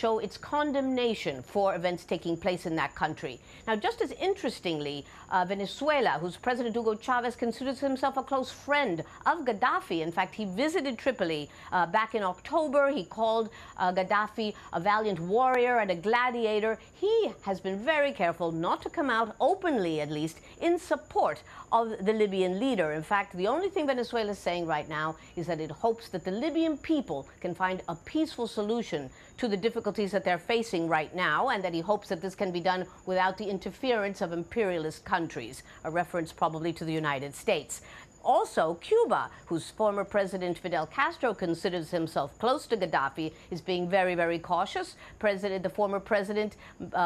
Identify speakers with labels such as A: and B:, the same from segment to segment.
A: show its condemnation for events taking place in that country. Now, just as interestingly, Venezuela, whose President Hugo Chavez considers himself a close friend of Gaddafi. In fact, he visited Tripoli back in October. He called Gaddafi a valiant warrior and a gladiator. He has been very careful not to come out openly, at least, in support of the Libyan leader. In fact, the only thing Venezuela is saying right now is that it hopes that the Libyan people can find a peaceful solution to the difficulties that they're facing right now, and that he hopes that this can be done without the interference of imperialist countries, a reference probably to the United States. Also, Cuba, whose former President Fidel Castro considers himself close to Gaddafi, is being very, very cautious. The former president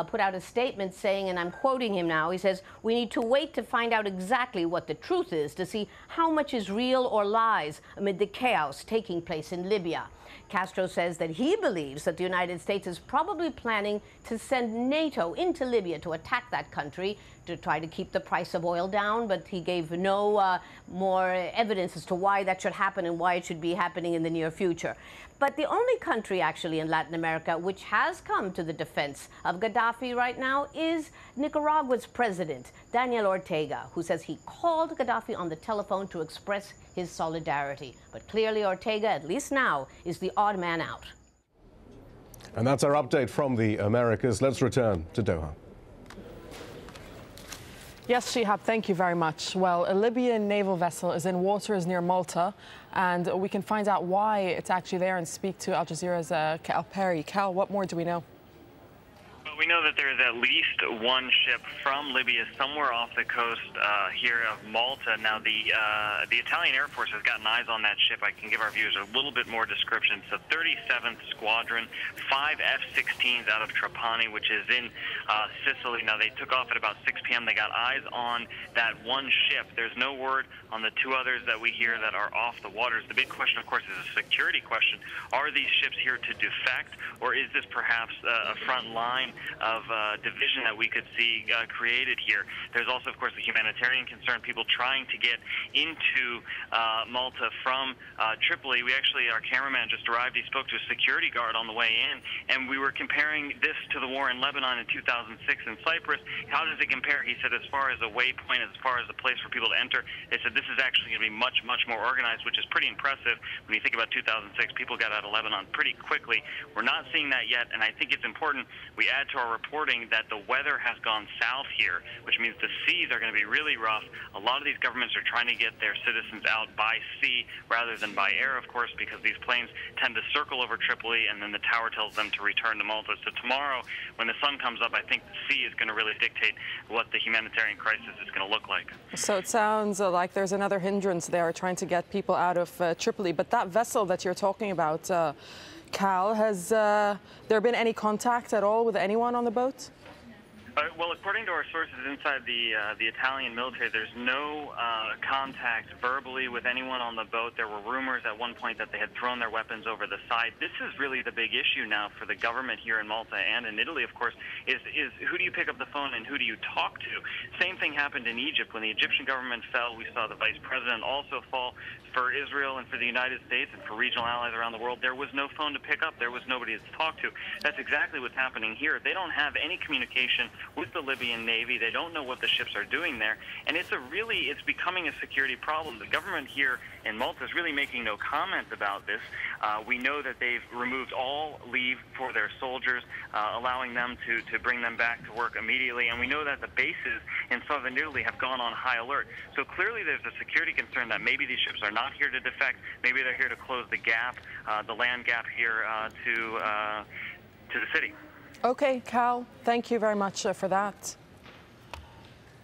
A: put out a statement saying, and I'm quoting him now, he says, "We need to wait to find out exactly what the truth is, to see how much is real or lies amid the chaos taking place in Libya." Castro says that he believes that the United States is probably planning to send NATO into Libya to attack that country to try to keep the price of oil down, but he gave no more evidence as to why that should happen and why it should be happening in the near future. But the only country actually in Latin America which has come to the defense of Gaddafi right now is Nicaragua's president, Daniel Ortega, who says he called Gaddafi on the telephone to express his solidarity. But clearly Ortega, at least now, is the odd man out.
B: And that's our update from the Americas. Let's return to Doha.
C: Yes, Shihab, thank you very much. Well, a Libyan naval vessel is in waters near Malta, and we can find out why it's actually there and speak to Al Jazeera's Cal Perry. Cal, what more do we know?
D: Well, we know that there is at least one ship from Libya somewhere off the coast here of Malta. Now, the Italian Air Force has gotten eyes on that ship. I can give our viewers a little bit more description. It's the 37th Squadron, 5 F-16s out of Trapani, which is in Sicily. Now, they took off at about 6 p.m. They got eyes on that one ship. There's no word on the two others that we hear that are off the waters. The big question, of course, is a security question. Are these ships here to defect, or is this perhaps a front line of division that we could see created here? There's also, of course, the humanitarian concern, people trying to get into Malta from Tripoli. Our cameraman just arrived. He spoke to a security guard on the way in, and we were comparing this to the war in Lebanon in 2006 in Cyprus. How does it compare? He said, as far as a waypoint, as far as a place for people to enter, they said this is actually going to be much, much more organized, which is pretty impressive. When you think about 2006, people got out of Lebanon pretty quickly. We're not seeing that yet, and I think it's important we add to our reporting that the weather has gone south here, which means the seas are going to be really rough. A lot of these governments are trying to get their citizens out by sea rather than by air, of course, because these planes tend to circle over Tripoli, and then the tower tells them to return to Malta. So tomorrow, when the sun comes up, I think the sea is going to really dictate what the humanitarian crisis is going to look like.
C: So it sounds like there's another hindrance there, trying to get people out of Tripoli. But that vessel that you're talking about, Cal, has there been any contact at all with anyone on the boat?
D: Well, according to our sources inside the Italian military, there's no contact verbally with anyone on the boat. There were rumors at one point that they had thrown their weapons over the side. This is really the big issue now for the government here in Malta and in Italy, of course, is who do you pick up the phone and who do you talk to? Same thing happened in Egypt. When the Egyptian government fell, we saw the vice president also fall. For Israel and for the United States and for regional allies around the world, there was no phone to pick up. There was nobody to talk to. That's exactly what's happening here. They don't have any communication with the Libyan Navy. They don't know what the ships are doing there. And it's becoming a security problem. The government here in Malta is really making no comment about this. We know that they've removed all leave for their soldiers, allowing them to bring them back to work immediately. And we know that the bases in southern Italy have gone on high alert. So clearly there's a security concern that maybe these ships are not here to defect. Maybe they're here to close the gap, the land gap here to the city.
C: Okay, Cal, thank you very much for that.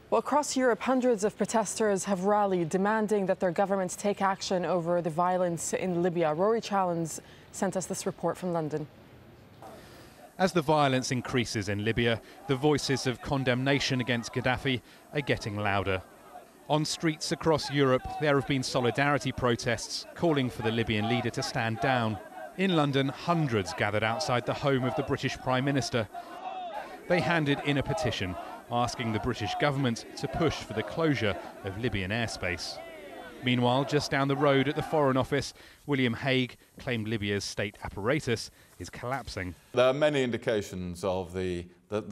C: Well, across Europe, hundreds of protesters have rallied, demanding that their governments take action over the violence in Libya. Rory Challens sent us this report from London.
E: As the violence increases in Libya, the voices of condemnation against Gaddafi are getting louder. On streets across Europe, there have been solidarity protests calling for the Libyan leader to stand down. In London, hundreds gathered outside the home of the British Prime Minister. They handed in a petition asking the British government to push for the closure of Libyan airspace. Meanwhile, just down the road at the Foreign Office, William Hague claimed Libya's state apparatus is collapsing.
F: There are many indications of the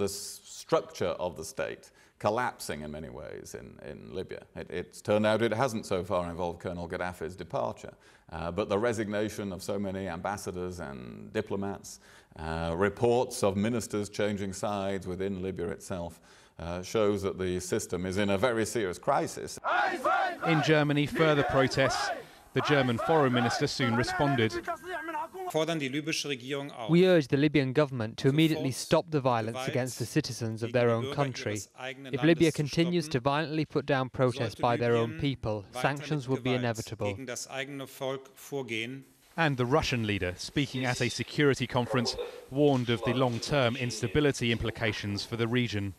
F: structure of the state collapsing in many ways in Libya. It's turned out it hasn't so far involved Colonel Gaddafi's departure, but the resignation of so many ambassadors and diplomats, reports of ministers changing sides within Libya itself, shows that the system is in a very serious crisis.
E: In Germany, further protests. The German foreign minister soon responded.
G: We urge the Libyan government to immediately stop the violence against the citizens of their own country. If Libya continues to violently put down protests by their own people, sanctions will be inevitable.
E: And the Russian leader, speaking at a security conference, warned of the long-term instability implications for the region.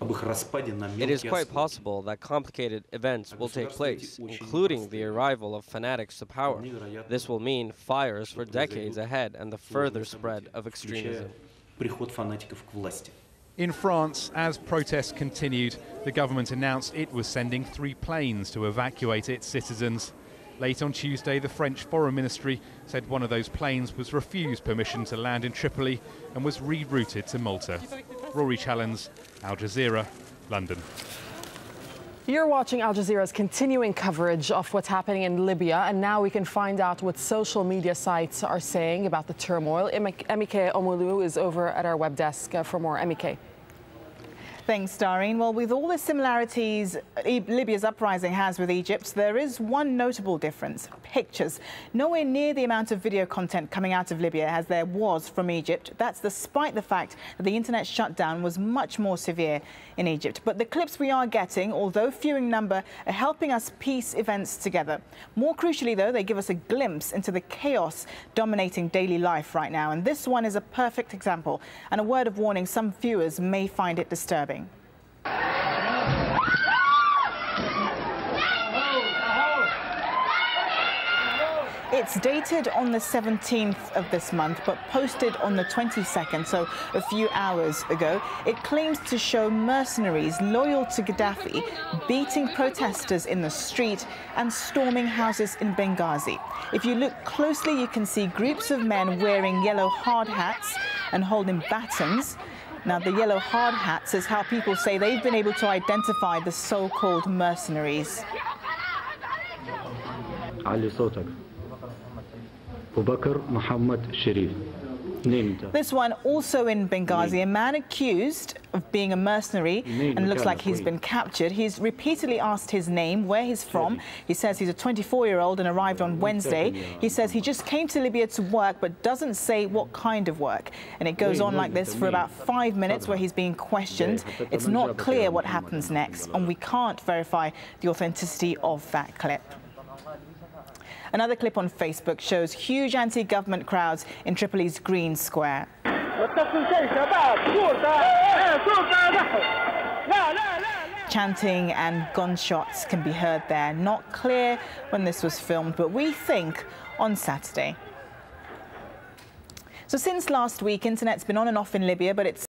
H: It is quite possible that complicated events will take place, including the arrival of fanatics to power. This will mean fires for decades ahead and the further spread of extremism.
E: In France, as protests continued, the government announced it was sending 3 planes to evacuate its citizens. Late on Tuesday, the French Foreign Ministry said one of those planes was refused permission to land in Tripoli and was rerouted to Malta. Rory Challens, Al Jazeera, London.
C: You're watching Al Jazeera's continuing coverage of what's happening in Libya, and now we can find out what social media sites are saying about the turmoil. Emike Omulu is over at our web desk for more. Emike.
I: Thanks, Dareen. Well, with all the similarities Libya's uprising has with Egypt, there is one notable difference: pictures. Nowhere near the amount of video content coming out of Libya as there was from Egypt. That's despite the fact that the internet shutdown was much more severe in Egypt. But the clips we are getting, although few in number, are helping us piece events together. More crucially, though, they give us a glimpse into the chaos dominating daily life right now. And this one is a perfect example. And a word of warning, some viewers may find it disturbing. It's dated on the 17th of this month, but posted on the 22nd, so a few hours ago. It claims to show mercenaries loyal to Gaddafi beating protesters in the street and storming houses in Benghazi. If you look closely, you can see groups of men wearing yellow hard hats and holding batons. Now, the yellow hard hats is how people say they've been able to identify the so-called mercenaries. This one also in Benghazi, a man accused of being a mercenary and looks like he's been captured. He's repeatedly asked his name, where he's from. He says he's a 24-year-old and arrived on Wednesday. He says he just came to Libya to work but doesn't say what kind of work. And it goes on like this for about 5 minutes where he's being questioned. It's not clear what happens next, and we can't verify the authenticity of that clip. Another clip on Facebook shows huge anti-government crowds in Tripoli's Green Square. Chanting and gunshots can be heard there. Not clear when this was filmed, but we think on Saturday. So since last week, internet's been on and off in Libya, but it's